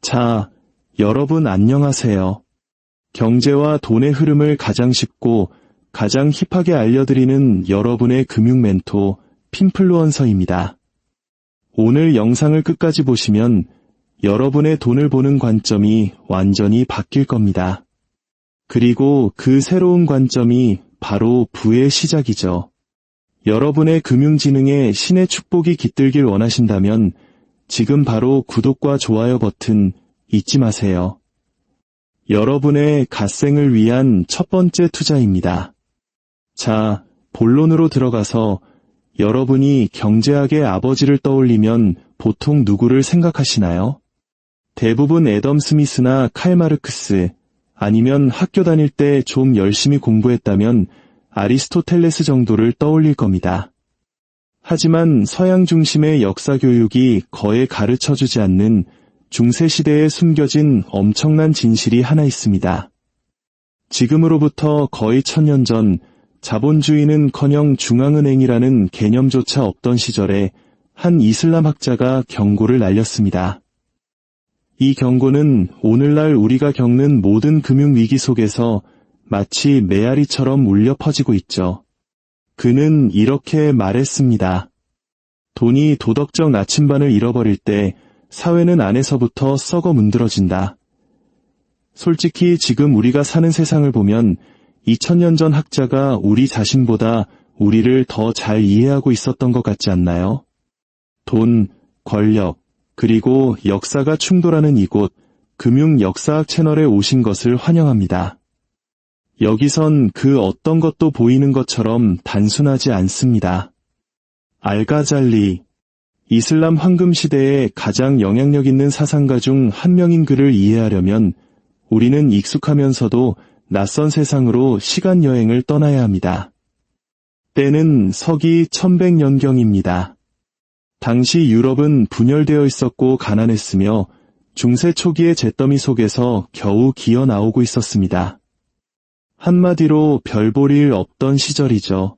자, 여러분 안녕하세요. 경제와 돈의 흐름을 가장 쉽고 가장 힙하게 알려드리는 여러분의 금융 멘토, 핀플루언서입니다. 오늘 영상을 끝까지 보시면 여러분의 돈을 보는 관점이 완전히 바뀔 겁니다. 그리고 그 새로운 관점이 바로 부의 시작이죠. 여러분의 금융지능에 신의 축복이 깃들길 원하신다면 지금 바로 구독과 좋아요 버튼 잊지 마세요. 여러분의 갓생을 위한 첫 번째 투자입니다. 자, 본론으로 들어가서 여러분이 경제학의 아버지를 떠올리면 보통 누구를 생각하시나요? 대부분 애덤 스미스나 칼 마르크스, 아니면 학교 다닐 때 좀 열심히 공부했다면 아리스토텔레스 정도를 떠올릴 겁니다. 하지만 서양 중심의 역사 교육이 거의 가르쳐주지 않는 중세시대에 숨겨진 엄청난 진실이 하나 있습니다. 지금으로부터 거의 1000년 전 자본주의는커녕 중앙은행이라는 개념조차 없던 시절에 한 이슬람 학자가 경고를 날렸습니다. 이 경고는 오늘날 우리가 겪는 모든 금융위기 속에서 마치 메아리처럼 울려 퍼지고 있죠. 그는 이렇게 말했습니다. 돈이 도덕적 나침반을 잃어버릴 때 사회는 안에서부터 썩어 문드러진다. 솔직히 지금 우리가 사는 세상을 보면 2000년 전 학자가 우리 자신보다 우리를 더 잘 이해하고 있었던 것 같지 않나요? 돈, 권력, 그리고 역사가 충돌하는 이곳 금융역사학 채널에 오신 것을 환영합니다. 여기선 그 어떤 것도 보이는 것처럼 단순하지 않습니다. 알가잘리, 이슬람 황금 시대의 가장 영향력 있는 사상가 중 한 명인 그를 이해하려면 우리는 익숙하면서도 낯선 세상으로 시간 여행을 떠나야 합니다. 때는 서기 1100년경입니다. 당시 유럽은 분열되어 있었고 가난했으며 중세 초기의 잿더미 속에서 겨우 기어 나오고 있었습니다. 한마디로 별 볼 일 없던 시절이죠.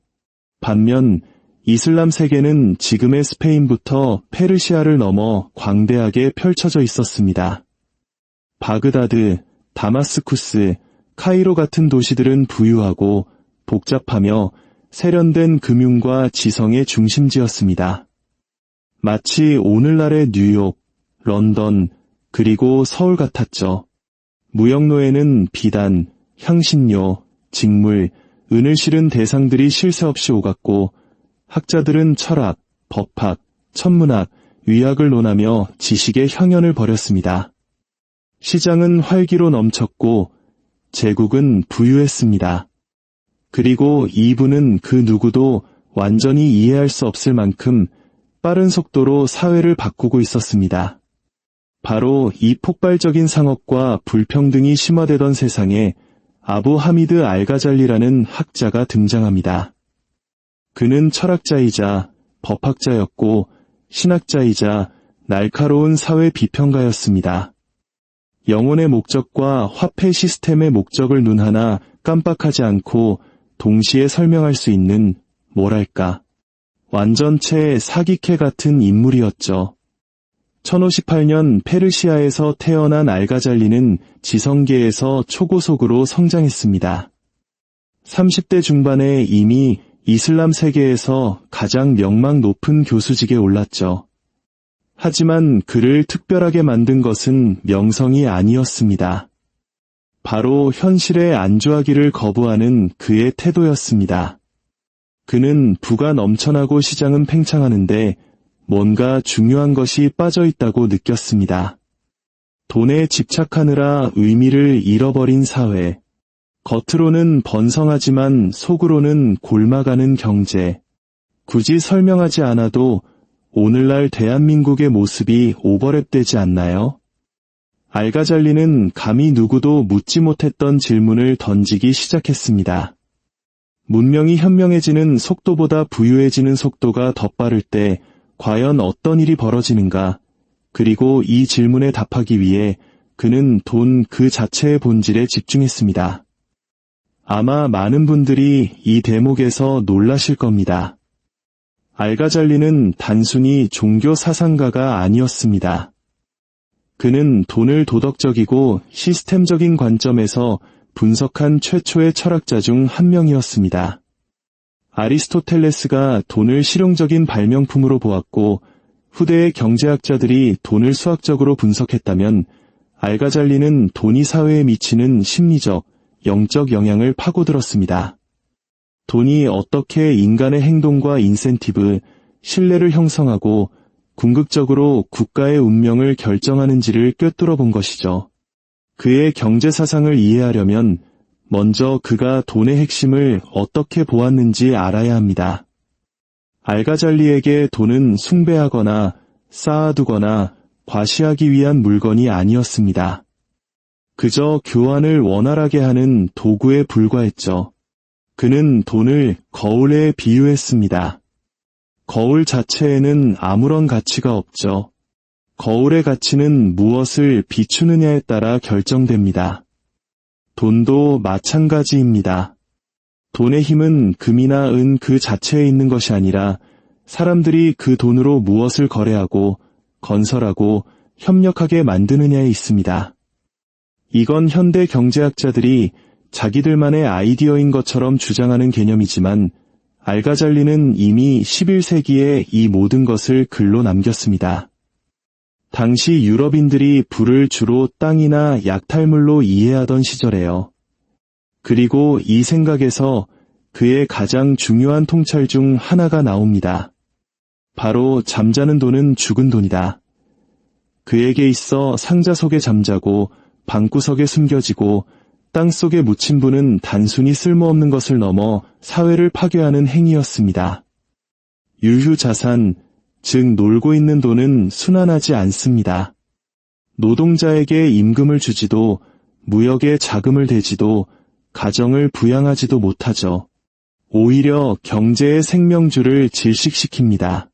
반면 이슬람 세계는 지금의 스페인부터 페르시아를 넘어 광대하게 펼쳐져 있었습니다. 바그다드, 다마스쿠스, 카이로 같은 도시들은 부유하고 복잡하며 세련된 금융과 지성의 중심지였습니다. 마치 오늘날의 뉴욕, 런던, 그리고 서울 같았죠. 무역로에는 비단, 향신료, 직물, 은을 실은 대상들이 쉴 새 없이 오갔고 학자들은 철학, 법학, 천문학, 의학을 논하며 지식의 향연을 벌였습니다. 시장은 활기로 넘쳤고 제국은 부유했습니다. 그리고 이분은 그 누구도 완전히 이해할 수 없을 만큼 빠른 속도로 사회를 바꾸고 있었습니다. 바로 이 폭발적인 상업과 불평등이 심화되던 세상에 아부 하미드 알가잘리라는 학자가 등장합니다. 그는 철학자이자 법학자였고 신학자이자 날카로운 사회 비평가였습니다. 영혼의 목적과 화폐 시스템의 목적을 눈 하나 깜빡하지 않고 동시에 설명할 수 있는 뭐랄까 완전체 사기캐 같은 인물이었죠. 1058년 페르시아에서 태어난 알가잘리는 지성계에서 초고속으로 성장했습니다. 30대 중반에 이미 이슬람 세계에서 가장 명망 높은 교수직에 올랐죠. 하지만 그를 특별하게 만든 것은 명성이 아니었습니다. 바로 현실에 안주하기를 거부하는 그의 태도였습니다. 그는 부가 넘쳐나고 시장은 팽창하는데 뭔가 중요한 것이 빠져있다고 느꼈습니다. 돈에 집착하느라 의미를 잃어버린 사회. 겉으로는 번성하지만 속으로는 곪아가는 경제. 굳이 설명하지 않아도 오늘날 대한민국의 모습이 오버랩되지 않나요? 알가잘리는 감히 누구도 묻지 못했던 질문을 던지기 시작했습니다. 문명이 현명해지는 속도보다 부유해지는 속도가 더 빠를 때 과연 어떤 일이 벌어지는가? 그리고 이 질문에 답하기 위해 그는 돈 그 자체의 본질에 집중했습니다. 아마 많은 분들이 이 대목에서 놀라실 겁니다. 알가잘리는 단순히 종교 사상가가 아니었습니다. 그는 돈을 도덕적이고 시스템적인 관점에서 분석한 최초의 철학자 중 한 명이었습니다. 아리스토텔레스가 돈을 실용적인 발명품으로 보았고 후대의 경제학자들이 돈을 수학적으로 분석했다면 알가잘리는 돈이 사회에 미치는 심리적, 영적 영향을 파고들었습니다. 돈이 어떻게 인간의 행동과 인센티브, 신뢰를 형성하고 궁극적으로 국가의 운명을 결정하는지를 꿰뚫어 본 것이죠. 그의 경제 사상을 이해하려면 먼저 그가 돈의 핵심을 어떻게 보았는지 알아야 합니다. 알가잘리에게 돈은 숭배하거나 쌓아두거나 과시하기 위한 물건이 아니었습니다. 그저 교환을 원활하게 하는 도구에 불과했죠. 그는 돈을 거울에 비유했습니다. 거울 자체에는 아무런 가치가 없죠. 거울의 가치는 무엇을 비추느냐에 따라 결정됩니다. 돈도 마찬가지입니다. 돈의 힘은 금이나 은 그 자체에 있는 것이 아니라 사람들이 그 돈으로 무엇을 거래하고 건설하고 협력하게 만드느냐에 있습니다. 이건 현대 경제학자들이 자기들만의 아이디어인 것처럼 주장하는 개념이지만 알가잘리는 이미 11세기에 이 모든 것을 글로 남겼습니다. 당시 유럽인들이 불을 주로 땅이나 약탈물로 이해하던 시절에요. 그리고 이 생각에서 그의 가장 중요한 통찰 중 하나가 나옵니다. 바로 잠자는 돈은 죽은 돈이다. 그에게 있어 상자 속에 잠자고 방구석에 숨겨지고 땅속에 묻힌 분은 단순히 쓸모없는 것을 넘어 사회를 파괴하는 행위였습니다. 유휴자산, 즉 놀고 있는 돈은 순환하지 않습니다. 노동자에게 임금을 주지도 무역에 자금을 대지도 가정을 부양하지도 못하죠. 오히려 경제의 생명줄을 질식시킵니다.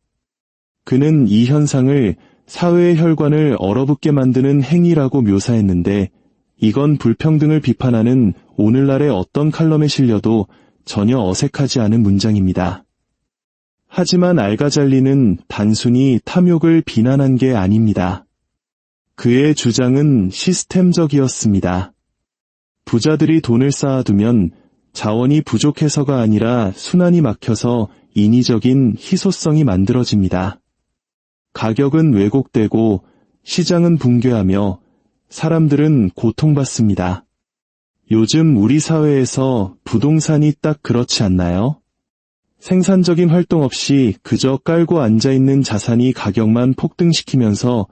그는 이 현상을 사회의 혈관을 얼어붙게 만드는 행위라고 묘사했는데 이건 불평등을 비판하는 오늘날의 어떤 칼럼에 실려도 전혀 어색하지 않은 문장입니다. 하지만 알가잘리는 단순히 탐욕을 비난한 게 아닙니다. 그의 주장은 시스템적이었습니다. 부자들이 돈을 쌓아두면 자원이 부족해서가 아니라 순환이 막혀서 인위적인 희소성이 만들어집니다. 가격은 왜곡되고 시장은 붕괴하며 사람들은 고통받습니다. 요즘 우리 사회에서 부동산이 딱 그렇지 않나요? 생산적인 활동 없이 그저 깔고 앉아있는 자산이 가격만 폭등시키면서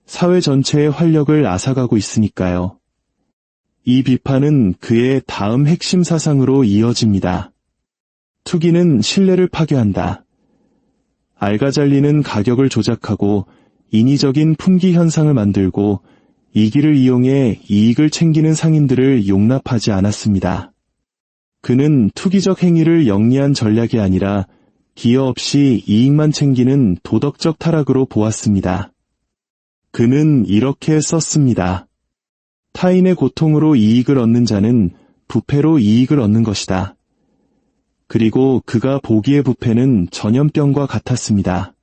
사회 전체의 활력을 앗아가고 있으니까요. 이 비판은 그의 다음 핵심 사상으로 이어집니다. 투기는 신뢰를 파괴한다. 알가잘리는 가격을 조작하고 인위적인 품귀 현상을 만들고 이기를 이용해 이익을 챙기는 상인들을 용납하지 않았습니다. 그는 투기적 행위를 영리한 전략이 아니라 기여 없이 이익만 챙기는 도덕적 타락으로 보았습니다. 그는 이렇게 썼습니다. 타인의 고통으로 이익을 얻는 자는 부패로 이익을 얻는 것이다. 그리고 그가 보기의 부패는 전염병과 같았습니다.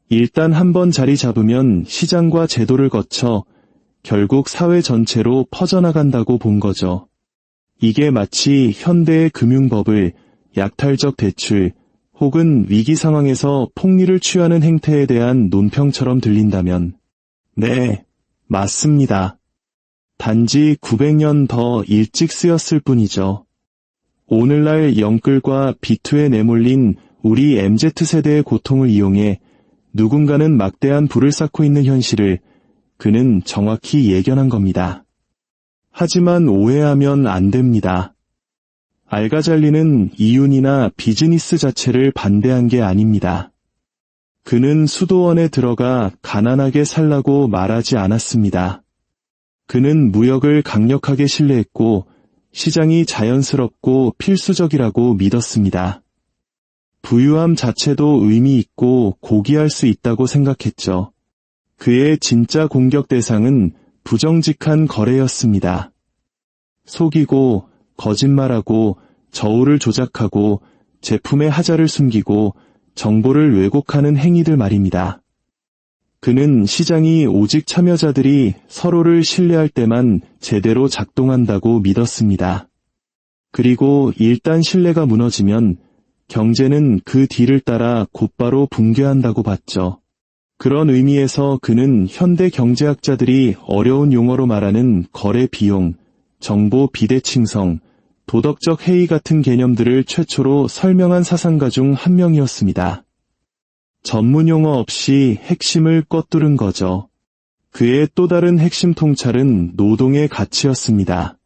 일단 한번 자리 잡으면 시장과 제도를 거쳐 결국 사회 전체로 퍼져나간다고 본 거죠. 이게 마치 현대의 금융법을 약탈적 대출 혹은 위기 상황에서 폭리를 취하는 행태에 대한 논평처럼 들린다면, 네, 맞습니다. 단지 900년 더 일찍 쓰였을 뿐이죠. 오늘날 영끌과 비투에 내몰린 우리 MZ세대의 고통을 이용해 누군가는 막대한 부를 쌓고 있는 현실을 그는 정확히 예견한 겁니다. 하지만 오해하면 안 됩니다. 알가잘리는 이윤이나 비즈니스 자체를 반대한 게 아닙니다. 그는 수도원에 들어가 가난하게 살라고 말하지 않았습니다. 그는 무역을 강력하게 신뢰했고 시장이 자연스럽고 필수적이라고 믿었습니다. 부유함 자체도 의미 있고 고귀할 수 있다고 생각했죠. 그의 진짜 공격 대상은 부정직한 거래였습니다. 속이고 거짓말하고 저울을 조작하고 제품의 하자를 숨기고 정보를 왜곡하는 행위들 말입니다. 그는 시장이 오직 참여자들이 서로를 신뢰할 때만 제대로 작동한다고 믿었습니다. 그리고 일단 신뢰가 무너지면 경제는 그 뒤를 따라 곧바로 붕괴한다고 봤죠. 그런 의미에서 그는 현대 경제학자들이 어려운 용어로 말하는 거래 비용, 정보 비대칭성, 도덕적 해이 같은 개념들을 최초로 설명한 사상가 중 한 명이었습니다. 전문 용어 없이 핵심을 꿰뚫은 거죠. 그의 또 다른 핵심 통찰은 노동의 가치였습니다.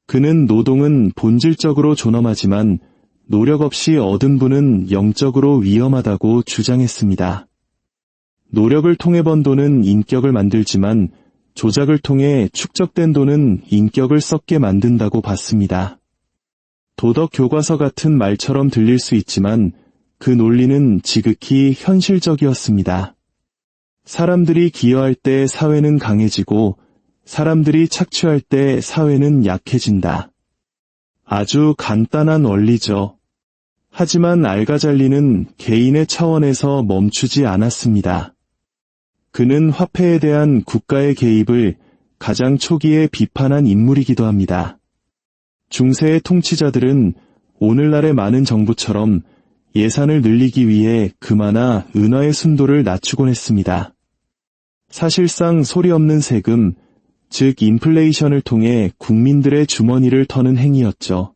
그는 노동은 본질적으로 존엄하지만 노력 없이 얻은 분은 영적으로 위험하다고 주장했습니다. 노력을 통해 번 돈은 인격을 만들지만 조작을 통해 축적된 돈은 인격을 썩게 만든다고 봤습니다. 도덕 교과서 같은 말처럼 들릴 수 있지만 그 논리는 지극히 현실적이었습니다. 사람들이 기여할 때 사회는 강해지고 사람들이 착취할 때 사회는 약해진다. 아주 간단한 원리죠. 하지만 알가잘리는 개인의 차원에서 멈추지 않았습니다. 그는 화폐에 대한 국가의 개입을 가장 초기에 비판한 인물이기도 합니다. 중세의 통치자들은 오늘날의 많은 정부처럼 예산을 늘리기 위해 금화나 은화의 순도를 낮추곤 했습니다. 사실상 소리 없는 세금, 즉 인플레이션을 통해 국민들의 주머니를 터는 행위였죠.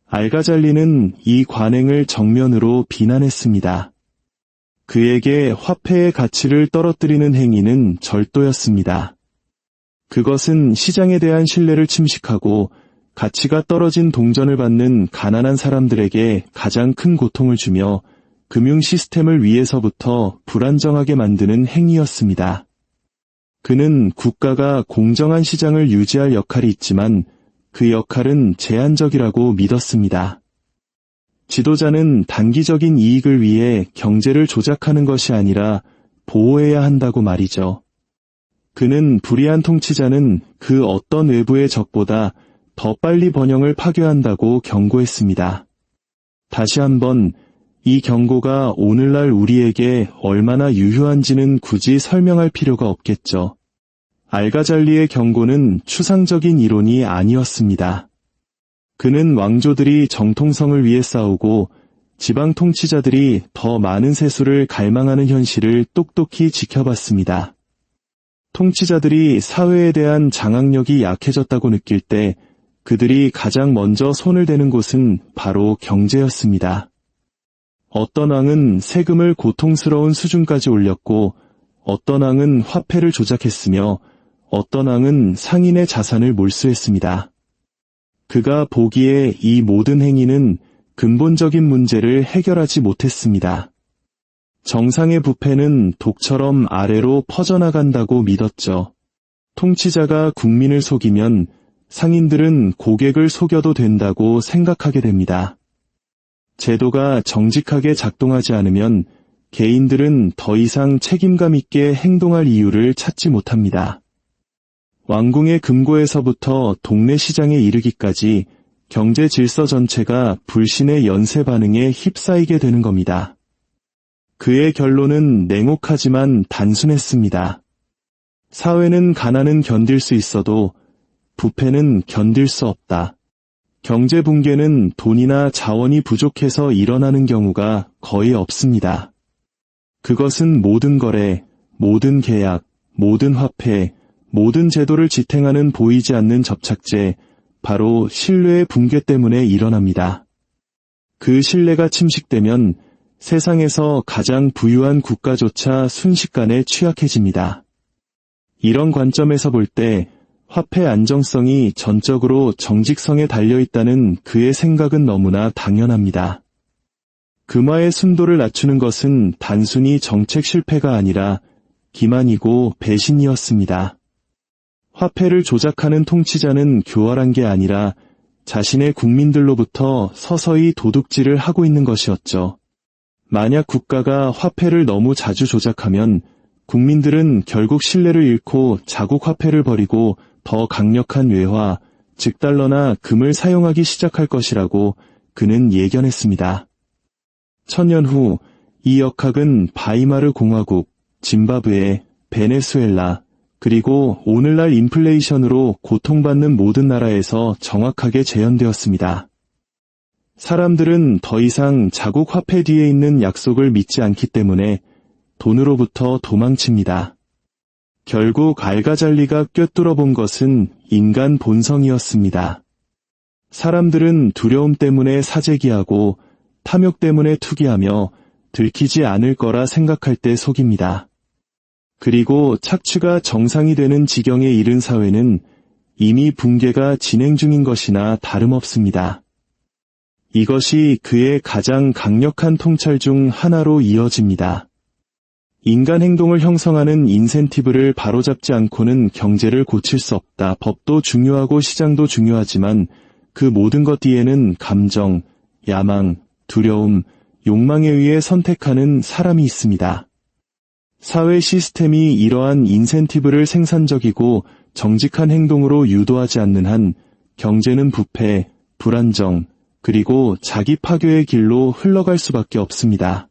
알가잘리는 이 관행을 정면으로 비난했습니다. 그에게 화폐의 가치를 떨어뜨리는 행위는 절도였습니다. 그것은 시장에 대한 신뢰를 침식하고 가치가 떨어진 동전을 받는 가난한 사람들에게 가장 큰 고통을 주며 금융 시스템을 위에서부터 불안정하게 만드는 행위였습니다. 그는 국가가 공정한 시장을 유지할 역할이 있지만 그 역할은 제한적이라고 믿었습니다. 지도자는 단기적인 이익을 위해 경제를 조작하는 것이 아니라 보호해야 한다고 말이죠. 그는 불의한 통치자는 그 어떤 외부의 적보다 더 빨리 번영을 파괴한다고 경고했습니다. 다시 한번 이 경고가 오늘날 우리에게 얼마나 유효한지는 굳이 설명할 필요가 없겠죠. 알가잘리의 경고는 추상적인 이론이 아니었습니다. 그는 왕조들이 정통성을 위해 싸우고 지방 통치자들이 더 많은 세수를 갈망하는 현실을 똑똑히 지켜봤습니다. 통치자들이 사회에 대한 장악력이 약해졌다고 느낄 때 그들이 가장 먼저 손을 대는 곳은 바로 경제였습니다. 어떤 왕은 세금을 고통스러운 수준까지 올렸고 어떤 왕은 화폐를 조작했으며 어떤 왕은 상인의 자산을 몰수했습니다. 그가 보기에 이 모든 행위는 근본적인 문제를 해결하지 못했습니다. 정상의 부패는 독처럼 아래로 퍼져나간다고 믿었죠. 통치자가 국민을 속이면 상인들은 고객을 속여도 된다고 생각하게 됩니다. 제도가 정직하게 작동하지 않으면 개인들은 더 이상 책임감 있게 행동할 이유를 찾지 못합니다. 왕궁의 금고에서부터 동네 시장에 이르기까지 경제 질서 전체가 불신의 연쇄 반응에 휩싸이게 되는 겁니다. 그의 결론은 냉혹하지만 단순했습니다. 사회는 가난은 견딜 수 있어도 부패는 견딜 수 없다. 경제 붕괴는 돈이나 자원이 부족해서 일어나는 경우가 거의 없습니다. 그것은 모든 거래, 모든 계약, 모든 화폐, 모든 제도를 지탱하는 보이지 않는 접착제, 바로 신뢰의 붕괴 때문에 일어납니다. 그 신뢰가 침식되면 세상에서 가장 부유한 국가조차 순식간에 취약해집니다. 이런 관점에서 볼 때 화폐 안정성이 전적으로 정직성에 달려있다는 그의 생각은 너무나 당연합니다. 금화의 순도를 낮추는 것은 단순히 정책 실패가 아니라 기만이고 배신이었습니다. 화폐를 조작하는 통치자는 교활한 게 아니라 자신의 국민들로부터 서서히 도둑질을 하고 있는 것이었죠. 만약 국가가 화폐를 너무 자주 조작하면 국민들은 결국 신뢰를 잃고 자국 화폐를 버리고 더 강력한 외화, 즉 달러나 금을 사용하기 시작할 것이라고 그는 예견했습니다. 1000년 후 이 역학은 바이마르 공화국, 짐바브웨, 베네수엘라, 그리고 오늘날 인플레이션으로 고통받는 모든 나라에서 정확하게 재현되었습니다. 사람들은 더 이상 자국 화폐 뒤에 있는 약속을 믿지 않기 때문에 돈으로부터 도망칩니다. 결국 알가잘리가 꿰뚫어 본 것은 인간 본성이었습니다. 사람들은 두려움 때문에 사재기하고 탐욕 때문에 투기하며 들키지 않을 거라 생각할 때 속입니다. 그리고 착취가 정상이 되는 지경에 이른 사회는 이미 붕괴가 진행 중인 것이나 다름없습니다. 이것이 그의 가장 강력한 통찰 중 하나로 이어집니다. 인간 행동을 형성하는 인센티브를 바로잡지 않고는 경제를 고칠 수 없다. 법도 중요하고 시장도 중요하지만 그 모든 것 뒤에는 감정, 야망, 두려움, 욕망에 의해 선택하는 사람이 있습니다. 사회 시스템이 이러한 인센티브를 생산적이고 정직한 행동으로 유도하지 않는 한 경제는 부패, 불안정, 그리고 자기 파괴의 길로 흘러갈 수밖에 없습니다.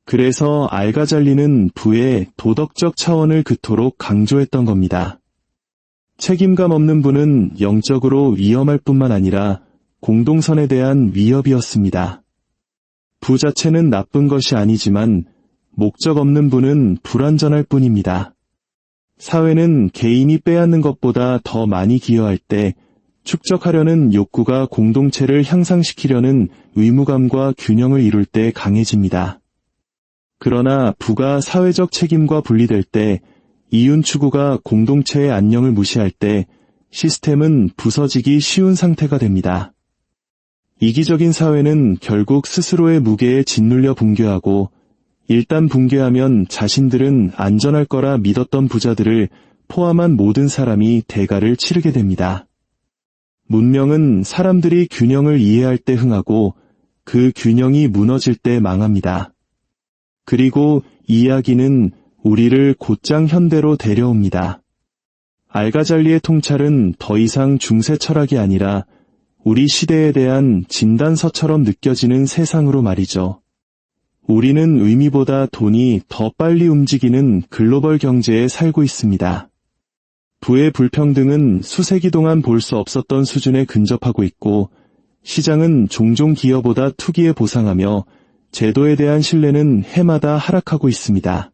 그래서 알가잘리는 부의 도덕적 차원을 그토록 강조했던 겁니다. 책임감 없는 부는 영적으로 위험할 뿐만 아니라 공동선에 대한 위협이었습니다. 부 자체는 나쁜 것이 아니지만 목적 없는 부는 불완전할 뿐입니다. 사회는 개인이 빼앗는 것보다 더 많이 기여할 때 축적하려는 욕구가 공동체를 향상시키려는 의무감과 균형을 이룰 때 강해집니다. 그러나 부가 사회적 책임과 분리될 때, 이윤 추구가 공동체의 안녕을 무시할 때 시스템은 부서지기 쉬운 상태가 됩니다. 이기적인 사회는 결국 스스로의 무게에 짓눌려 붕괴하고, 일단 붕괴하면 자신들은 안전할 거라 믿었던 부자들을 포함한 모든 사람이 대가를 치르게 됩니다. 문명은 사람들이 균형을 이해할 때 흥하고 그 균형이 무너질 때 망합니다. 그리고 이야기는 우리를 곧장 현대로 데려옵니다. 알가잘리의 통찰은 더 이상 중세 철학이 아니라 우리 시대에 대한 진단서처럼 느껴지는 세상으로 말이죠. 우리는 의미보다 돈이 더 빨리 움직이는 글로벌 경제에 살고 있습니다. 부의 불평등은 수세기 동안 볼 수 없었던 수준에 근접하고 있고, 시장은 종종 기여보다 투기에 보상하며 제도에 대한 신뢰는 해마다 하락하고 있습니다.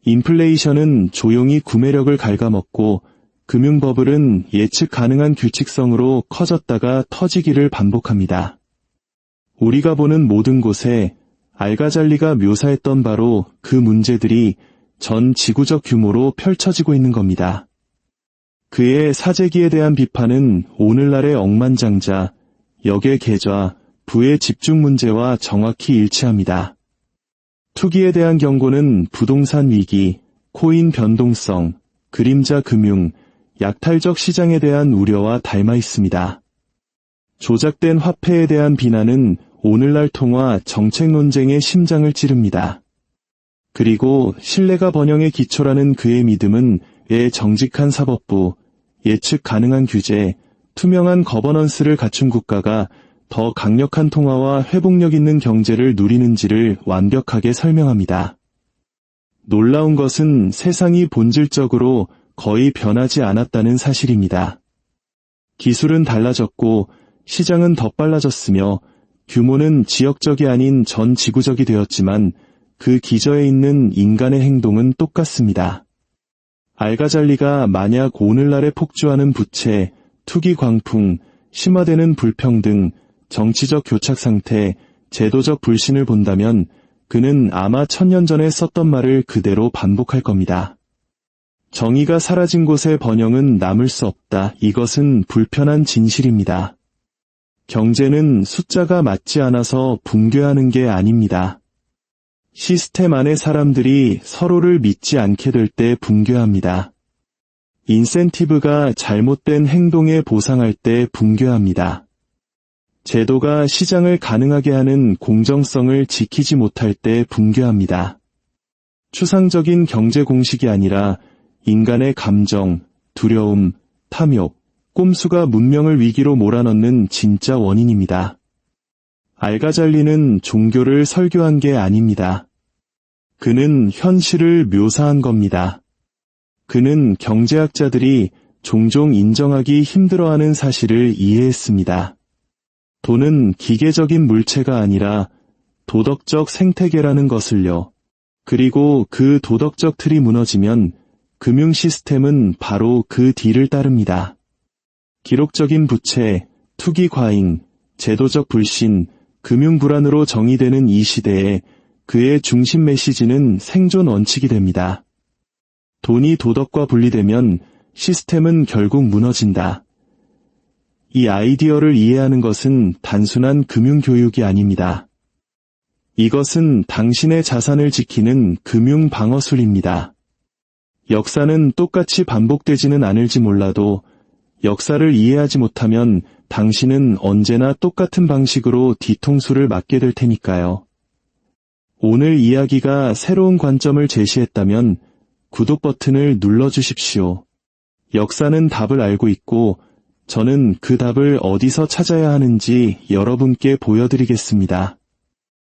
인플레이션은 조용히 구매력을 갉아먹고 금융버블은 예측 가능한 규칙성으로 커졌다가 터지기를 반복합니다. 우리가 보는 모든 곳에 알가잘리가 묘사했던 바로 그 문제들이 전 지구적 규모로 펼쳐지고 있는 겁니다. 그의 사재기에 대한 비판은 오늘날의 억만장자, 역의 계좌, 부의 집중 문제와 정확히 일치합니다. 투기에 대한 경고는 부동산 위기, 코인 변동성, 그림자 금융, 약탈적 시장에 대한 우려와 닮아 있습니다. 조작된 화폐에 대한 비난은 오늘날 통화 정책 논쟁의 심장을 찌릅니다. 그리고 신뢰가 번영의 기초라는 그의 믿음은 정직한 사법부, 예측 가능한 규제, 투명한 거버넌스를 갖춘 국가가 더 강력한 통화와 회복력 있는 경제를 누리는지를 완벽하게 설명합니다. 놀라운 것은 세상이 본질적으로 거의 변하지 않았다는 사실입니다. 기술은 달라졌고 시장은 더 빨라졌으며 규모는 지역적이 아닌 전 지구적이 되었지만 그 기저에 있는 인간의 행동은 똑같습니다. 알가잘리가 만약 오늘날에 폭주하는 부채, 투기 광풍, 심화되는 불평등, 정치적 교착 상태, 제도적 불신을 본다면 그는 아마 1000년 전에 썼던 말을 그대로 반복할 겁니다. 정의가 사라진 곳에 번영은 남을 수 없다. 이것은 불편한 진실입니다. 경제는 숫자가 맞지 않아서 붕괴하는 게 아닙니다. 시스템 안의 사람들이 서로를 믿지 않게 될 때 붕괴합니다. 인센티브가 잘못된 행동에 보상할 때 붕괴합니다. 제도가 시장을 가능하게 하는 공정성을 지키지 못할 때 붕괴합니다. 추상적인 경제 공식이 아니라 인간의 감정, 두려움, 탐욕, 꼼수가 문명을 위기로 몰아넣는 진짜 원인입니다. 알가잘리는 종교를 설교한 게 아닙니다. 그는 현실을 묘사한 겁니다. 그는 경제학자들이 종종 인정하기 힘들어하는 사실을 이해했습니다. 돈은 기계적인 물체가 아니라 도덕적 생태계라는 것을요. 그리고 그 도덕적 틀이 무너지면 금융 시스템은 바로 그 뒤를 따릅니다. 기록적인 부채, 투기 과잉, 제도적 불신, 금융 불안으로 정의되는 이 시대에 그의 중심 메시지는 생존 원칙이 됩니다. 돈이 도덕과 분리되면 시스템은 결국 무너진다. 이 아이디어를 이해하는 것은 단순한 금융 교육이 아닙니다. 이것은 당신의 자산을 지키는 금융 방어술입니다. 역사는 똑같이 반복되지는 않을지 몰라도 역사를 이해하지 못하면 당신은 언제나 똑같은 방식으로 뒤통수를 맞게 될 테니까요. 오늘 이야기가 새로운 관점을 제시했다면 구독 버튼을 눌러주십시오. 역사는 답을 알고 있고 저는 그 답을 어디서 찾아야 하는지 여러분께 보여드리겠습니다.